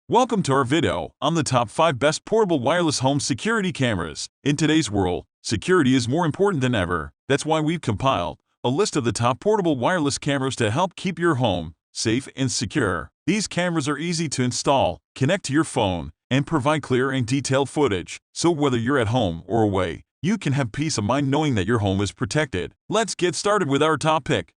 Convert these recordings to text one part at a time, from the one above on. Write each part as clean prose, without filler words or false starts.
Welcome to our video on the top 5 best portable wireless home security cameras. In today's world, security is more important than ever. That's why we've compiled a list of the top portable wireless cameras to help keep your home safe and secure. These cameras are easy to install, connect to your phone, and provide clear and detailed footage. So whether you're at home or away, you can have peace of mind knowing that your home is protected. Let's get started with our top pick.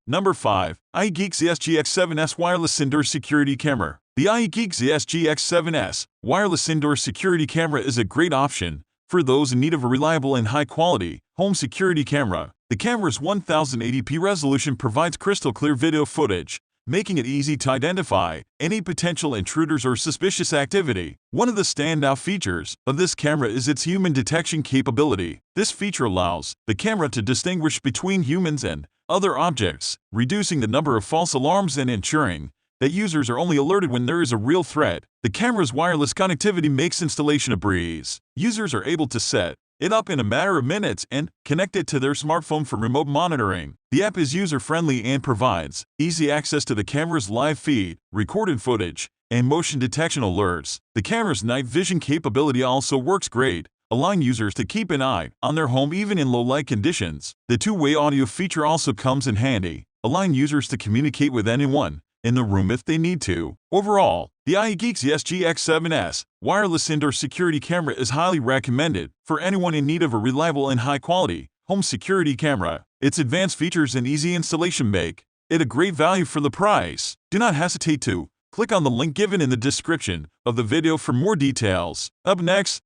Number 5. iGeeks SGX7S Wireless Indoor Security Camera. The iGeeks SGX7S Wireless Indoor Security Camera is a great option for those in need of a reliable and high-quality home security camera. The camera's 1080p resolution provides crystal-clear video footage, making it easy to identify any potential intruders or suspicious activity. One of the standout features of this camera is its human detection capability. This feature allows the camera to distinguish between humans and other objects, reducing the number of false alarms and ensuring that users are only alerted when there is a real threat. The camera's wireless connectivity makes installation a breeze. Users are able to set it up in a matter of minutes and connect it to their smartphone for remote monitoring. The app is user-friendly and provides easy access to the camera's live feed, recorded footage, and motion detection alerts. The camera's night vision capability also works great, allowing users to keep an eye on their home even in low-light conditions. The two-way audio feature also comes in handy, allowing users to communicate with anyone in the room if they need to. Overall, the iGeeks SGX7S Wireless Indoor Security Camera is highly recommended for anyone in need of a reliable and high-quality home security camera. Its advanced features and easy installation make it a great value for the price. Do not hesitate to click on the link given in the description of the video for more details. Up next,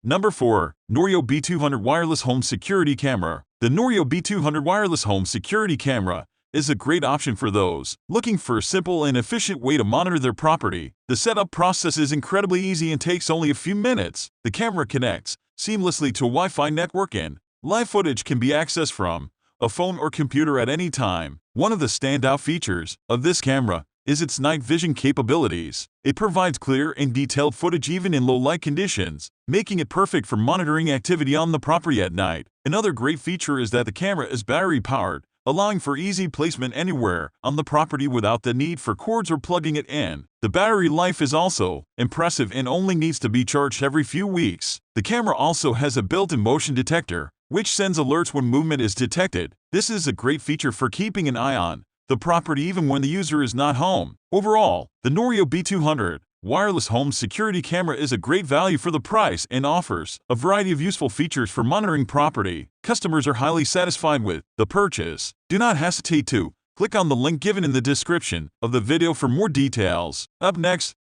Number 4. Norio B200 Wireless Home Security Camera. The Norio B200 Wireless Home Security Camera is a great option for those looking for a simple and efficient way to monitor their property. The setup process is incredibly easy and takes only a few minutes. The camera connects seamlessly to a Wi-Fi network and live footage can be accessed from a phone or computer at any time. One of the standout features of this camera is its night vision capabilities. It provides clear and detailed footage even in low-light conditions, making it perfect for monitoring activity on the property at night. Another great feature is that the camera is battery-powered, allowing for easy placement anywhere on the property without the need for cords or plugging it in. The battery life is also impressive and only needs to be charged every few weeks. The camera also has a built-in motion detector, which sends alerts when movement is detected. This is a great feature for keeping an eye on the property even when the user is not home. Overall, the Norio B200 Wireless Home Security Camera is a great value for the price and offers a variety of useful features for monitoring property. Customers are highly satisfied with the purchase. Do not hesitate to click on the link given in the description of the video for more details. Up next,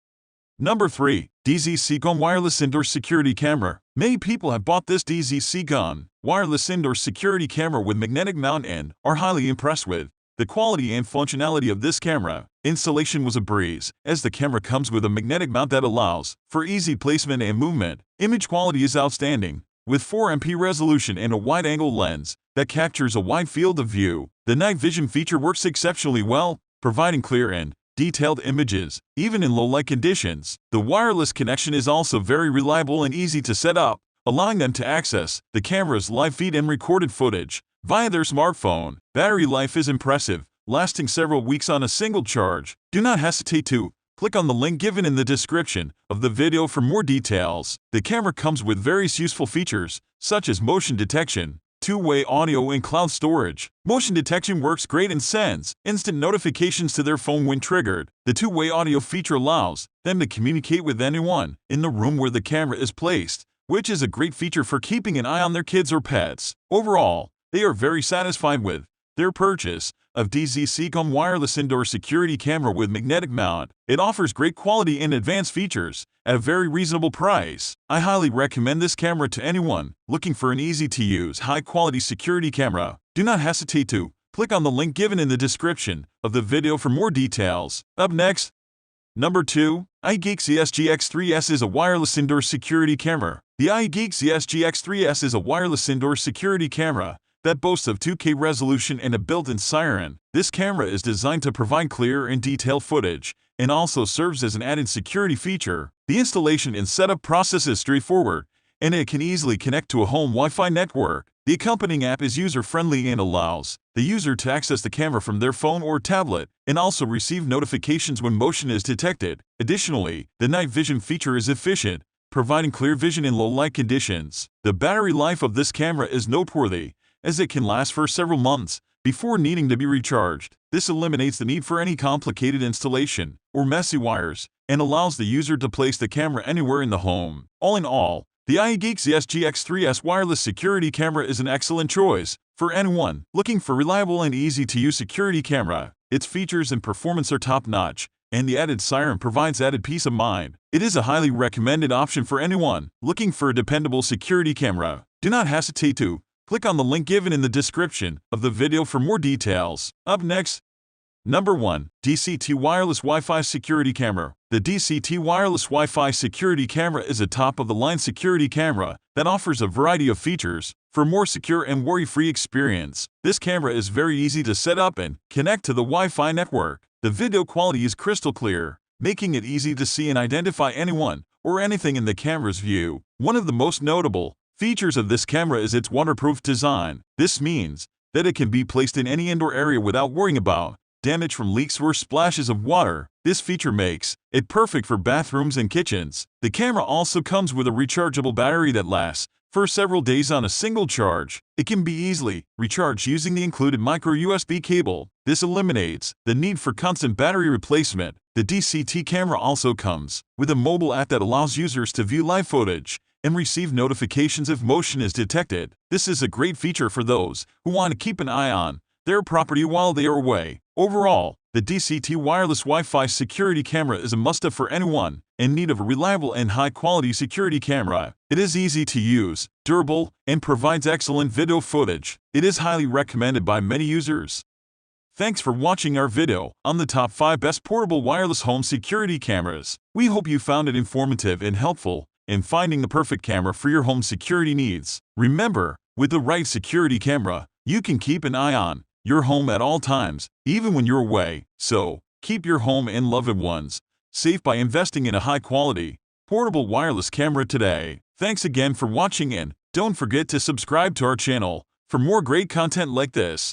Number 3. DZ-C-GON Wireless Indoor Security Camera. Many people have bought this DZ-C-GON Wireless Indoor Security Camera with magnetic mount and are highly impressed with the quality and functionality of this camera. Installation was a breeze, as the camera comes with a magnetic mount that allows for easy placement and movement. Image quality is outstanding, with 4MP resolution and a wide-angle lens that captures a wide field of view. The night vision feature works exceptionally well, providing clear and detailed images, even in low-light conditions. The wireless connection is also very reliable and easy to set up, allowing them to access the camera's live feed and recorded footage via their smartphone. Battery life is impressive, lasting several weeks on a single charge. Do not hesitate to click on the link given in the description of the video for more details. The camera comes with various useful features, such as motion detection, two-way audio, and cloud storage. Motion detection works great and sends instant notifications to their phone when triggered. The two-way audio feature allows them to communicate with anyone in the room where the camera is placed, which is a great feature for keeping an eye on their kids or pets. Overall, they are very satisfied with their purchase of DZ-C-GON Wireless Indoor Security Camera with magnetic mount. It offers great quality and advanced features at a very reasonable price. I highly recommend this camera to anyone looking for an easy-to-use, high-quality security camera. Do not hesitate to click on the link given in the description of the video for more details. Up next, Number 2. iGeeks SGX3S is a wireless indoor security camera. The iGeeks SGX3S is a wireless indoor security camera that boasts of 2K resolution and a built-in siren. This camera is designed to provide clear and detailed footage and also serves as an added security feature. The installation and setup process is straightforward, and it can easily connect to a home Wi-Fi network. The accompanying app is user-friendly and allows the user to access the camera from their phone or tablet and also receive notifications when motion is detected. Additionally, the night vision feature is efficient, providing clear vision in low-light conditions. The battery life of this camera is noteworthy, as it can last for several months before needing to be recharged. This eliminates the need for any complicated installation or messy wires and allows the user to place the camera anywhere in the home. All in all, the iGeek ZSGX3S wireless security camera is an excellent choice for anyone looking for reliable and easy-to-use security camera. Its features and performance are top-notch, and the added siren provides added peace of mind. It is a highly recommended option for anyone looking for a dependable security camera. Do not hesitate to click on the link given in the description of the video for more details. Up next, Number 1. DCT Wireless Wi-Fi Security Camera. The DCT Wireless Wi-Fi Security Camera is a top-of-the-line security camera that offers a variety of features for a more secure and worry-free experience. This camera is very easy to set up and connect to the Wi-Fi network. The video quality is crystal clear, making it easy to see and identify anyone or anything in the camera's view. One of the most notable features of this camera is its waterproof design. This means that it can be placed in any indoor area without worrying about damage from leaks or splashes of water. This feature makes it perfect for bathrooms and kitchens. The camera also comes with a rechargeable battery that lasts for several days on a single charge. It can be easily recharged using the included micro USB cable. This eliminates the need for constant battery replacement. The DCT camera also comes with a mobile app that allows users to view live footage and receive notifications if motion is detected. This is a great feature for those who want to keep an eye on their property while they are away. Overall, the DCT Wireless Wi-Fi Security Camera is a must-have for anyone in need of a reliable and high-quality security camera. It is easy to use, durable, and provides excellent video footage. It is highly recommended by many users. Thanks for watching our video on the top 5 best portable wireless home security cameras. We hope you found it informative and helpful in finding the perfect camera for your home security needs. Remember, with the right security camera, you can keep an eye on your home at all times, even when you're away. So, keep your home and loved ones safe by investing in a high-quality, portable wireless camera today. Thanks again for watching and don't forget to subscribe to our channel for more great content like this.